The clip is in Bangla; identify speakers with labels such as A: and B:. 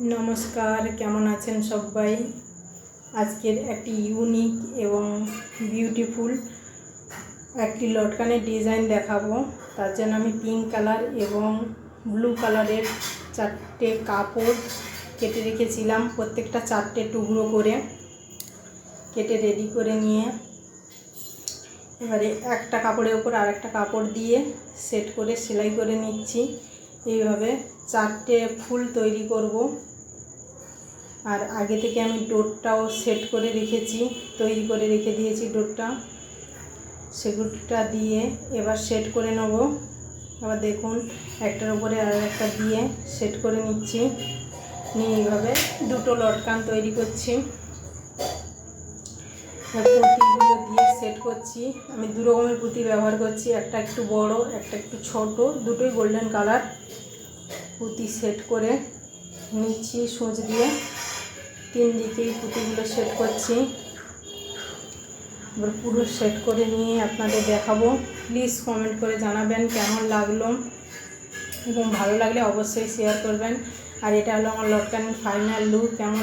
A: নমস্কার, কেমন আছেন সবাই? আজকের একটি ইউনিক এবং বিউটিফুল একটি লটকানের ডিজাইন দেখাবো। তার জন্য আমি পিঙ্ক কালার এবং ব্লু কালারের 4টে কাপড় কেটে রেখেছিলাম, প্রত্যেকটা 4টে টুকরো করে কেটে রেডি করে নিয়ে এবারে একটা কাপড়ের উপর আর একটা কাপড় দিয়ে সেট করে সেলাই করে নিচ্ছি। এইভাবে 4টে ফুল তৈরি করব। আর আগে থেকে আমি ডোরটাও সেট করে রেখেছি, তৈরি করে রেখে দিয়েছি ডোরটা, সেগুলোটা দিয়ে এবার সেট করে নেব। আবার দেখুন, একটার উপরে আর একটা দিয়ে সেট করে নিচ্ছি। নিয়ে এইভাবে দুটো লটকান তৈরি করছি। পুঁতিগুলো দিয়ে সেট করছি। আমি দু রকমের পুঁতি ব্যবহার করছি, একটা একটু বড়, একটা একটু ছোট, দুটোই গোল্ডেন কালার। পুঁতি সেট করে নিচ্ছি সূচ দিয়ে, 3 দিকেই পুঁতিগুলো সেট করছি। এবার পুরো সেট করে নিয়ে আপনাদের দেখাবো। প্লিজ কমেন্ট করে জানাবেন কেমন লাগলো, এবং ভালো লাগলে অবশ্যই শেয়ার করবেন। আর এটা হলো আমার লটকানের ফাইনাল লুক। কেমন